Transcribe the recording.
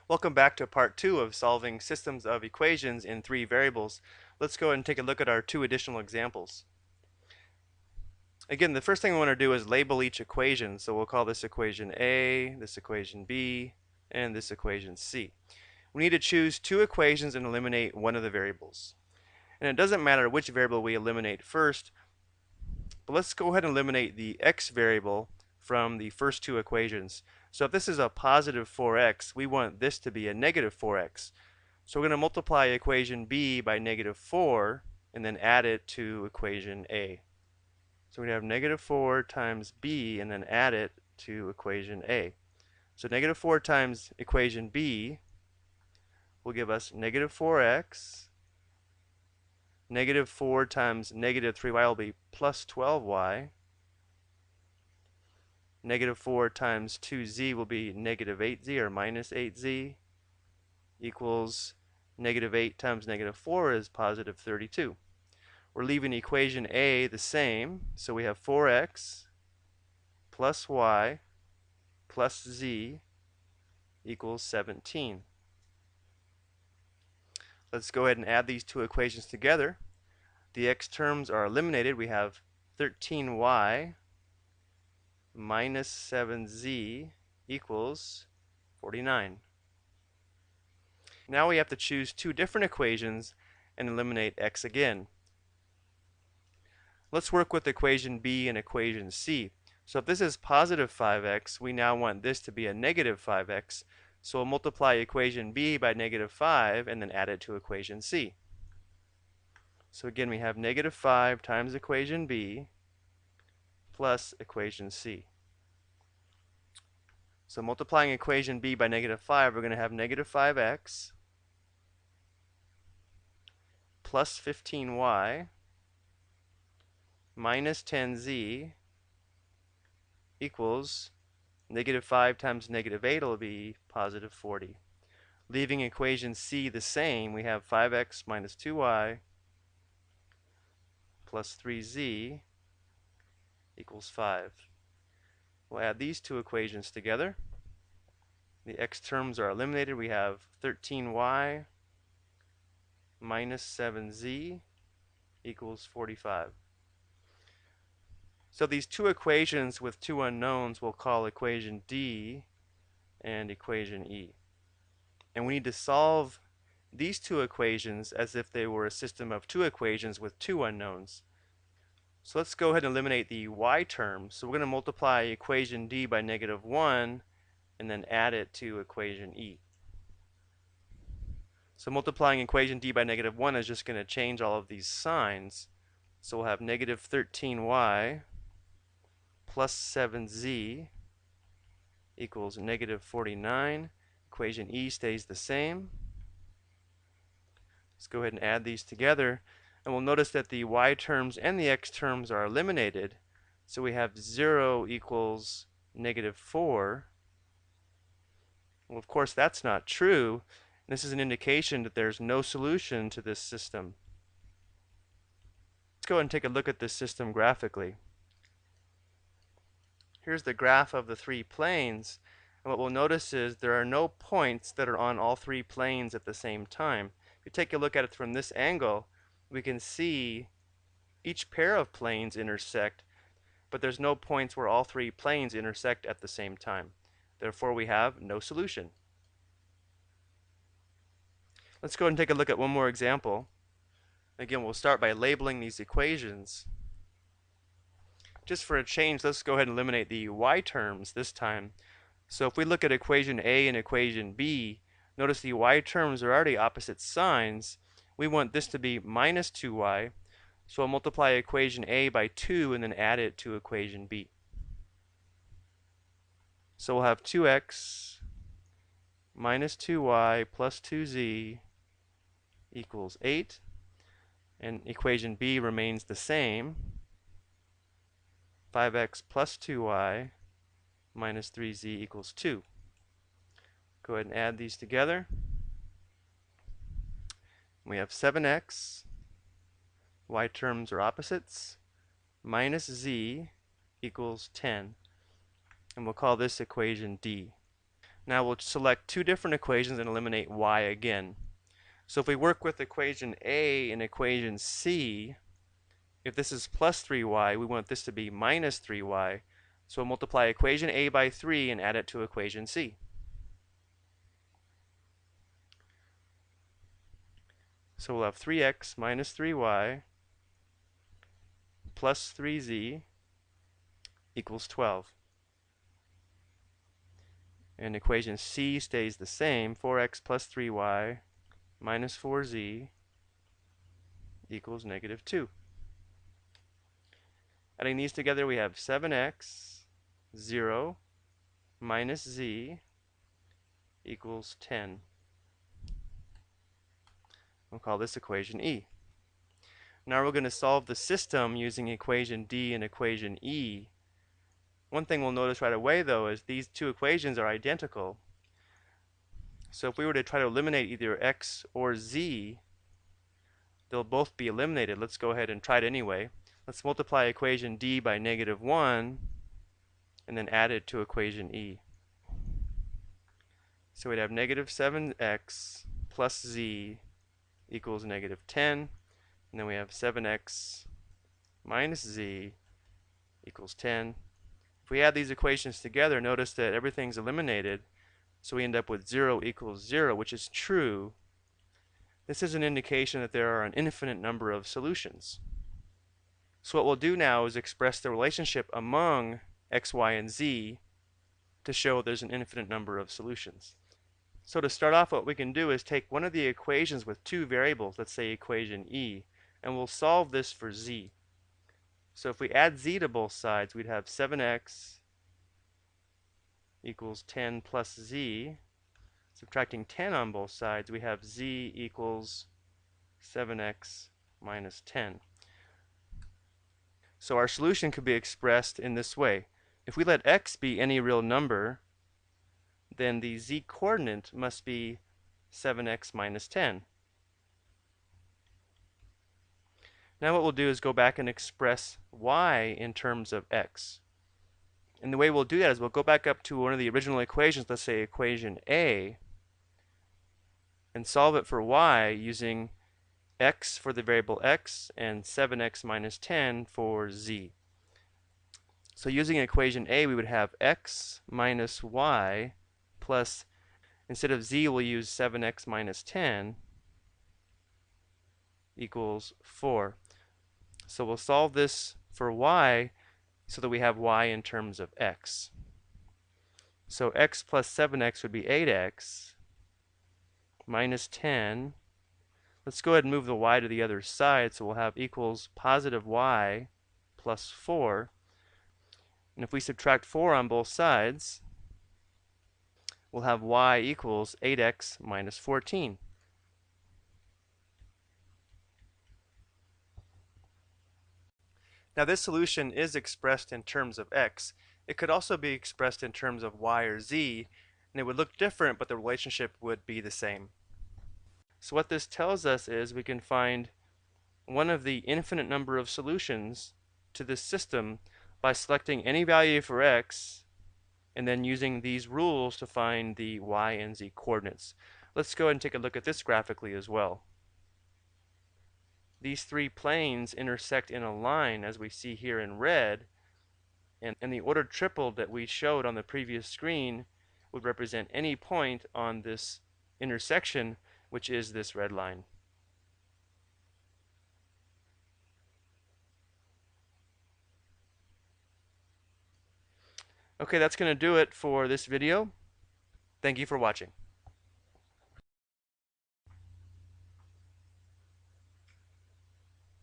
Welcome back to part 2 of solving systems of equations in 3 variables. Let's go ahead and take a look at our 2 additional examples. Again, the first thing we want to do is label each equation. So we'll call this equation A, this equation B, and this equation C. We need to choose 2 equations and eliminate one of the variables. And it doesn't matter which variable we eliminate first, but let's go ahead and eliminate the x variable from the first 2 equations. So if this is a positive 4x, we want this to be a negative 4x. So we're going to multiply equation B by negative 4 and then add it to equation A. So we have negative 4 times B and then add it to equation A. So negative 4 times equation B will give us negative 4x. Negative 4 times negative 3y will be plus 12y. Negative 4 times 2z will be negative 8z or minus 8z equals negative 8 times negative 4 is positive 32. We're leaving equation A the same, so we have 4x plus y plus z equals 17. Let's go ahead and add these 2 equations together. The x terms are eliminated. We have 13y minus 7z equals 49. Now we have to choose 2 different equations and eliminate x again. Let's work with equation B and equation C. So if this is positive 5x, we now want this to be a negative 5x. So we'll multiply equation B by negative 5 and then add it to equation C. So again, we have negative 5 times equation B plus equation C. So multiplying equation B by negative 5, we're going to have negative 5x plus 15y minus 10z equals negative 5 times negative 8 will be positive 40. Leaving equation C the same, we have 5x minus 2y plus 3z equals 5. We'll add these 2 equations together. The x terms are eliminated. We have 13y minus 7z equals 45. So these 2 equations with 2 unknowns we'll call equation D and equation E. And we need to solve these 2 equations as if they were a system of 2 equations with 2 unknowns. So let's go ahead and eliminate the y term. So we're going to multiply equation D by negative 1 and then add it to equation E. So multiplying equation D by negative 1 is just going to change all of these signs. So we'll have negative 13y plus 7z equals negative 49. Equation E stays the same. Let's go ahead and add these together. And we'll notice that the y terms and the x terms are eliminated. So we have 0 equals negative 4. Well, of course, that's not true. This is an indication that there's no solution to this system. Let's go ahead and take a look at this system graphically. Here's the graph of the 3 planes. And what we'll notice is there are no points that are on all 3 planes at the same time. If you take a look at it from this angle, we can see each pair of planes intersect, but there's no points where all 3 planes intersect at the same time. Therefore, we have no solution. Let's go ahead and take a look at one more example. Again, we'll start by labeling these equations. Just for a change, let's go ahead and eliminate the y terms this time. So if we look at equation A and equation B, notice the y terms are already opposite signs. We want this to be minus 2y, so I'll multiply equation A by 2 and then add it to equation B. So we'll have 2x minus 2y plus 2z equals 8, and equation B remains the same. 5x plus 2y minus 3z equals 2. Go ahead and add these together. We have 7x, y terms are opposites, minus z equals 10. And we'll call this equation D. Now we'll select two different equations and eliminate y again. So if we work with equation A and equation C, if this is plus 3y, we want this to be minus 3y. So we'll multiply equation A by 3 and add it to equation C. So we'll have 3x minus 3y plus 3z equals 12. And equation C stays the same, 4x plus 3y minus 4z equals negative 2. Adding these together, we have 7x, 0, minus z equals 10. We'll call this equation E. Now we're going to solve the system using equation D and equation E. One thing we'll notice right away, though, is these two equations are identical. So if we were to try to eliminate either x or z, they'll both be eliminated. Let's go ahead and try it anyway. Let's multiply equation D by negative 1 and then add it to equation E. So we'd have negative 7x plus z equals negative 10. And then we have 7x minus z equals 10. If we add these equations together, notice that everything's eliminated. So we end up with 0 equals 0, which is true. This is an indication that there are an infinite number of solutions. So what we'll do now is express the relationship among x, y, and z to show there's an infinite number of solutions. So to start off, what we can do is take one of the equations with two variables, let's say equation E, and we'll solve this for z. So if we add z to both sides, we'd have 7x equals 10 plus z. Subtracting 10 on both sides, we have z equals 7x minus 10. So our solution could be expressed in this way. If we let x be any real number, then the z-coordinate must be 7x minus 10. Now what we'll do is go back and express y in terms of x. And the way we'll do that is we'll go back up to one of the original equations, let's say equation A, and solve it for y using x for the variable x and 7x minus 10 for z. So using equation A, we would have x minus y plus, instead of z, we'll use 7x minus 10 equals 4. So we'll solve this for y so that we have y in terms of x. So x plus 7x would be 8x minus 10. Let's go ahead and move the y to the other side, so we'll have equals positive y plus 4. And if we subtract 4 on both sides, we'll have y equals 8x minus 14. Now this solution is expressed in terms of x. It could also be expressed in terms of y or z, and it would look different, but the relationship would be the same. So what this tells us is we can find one of the infinite number of solutions to this system by selecting any value for x and then using these rules to find the y and z coordinates. Let's go ahead and take a look at this graphically as well. These three planes intersect in a line, as we see here in red, and the ordered triple that we showed on the previous screen would represent any point on this intersection, which is this red line. Okay, that's going to do it for this video. Thank you for watching.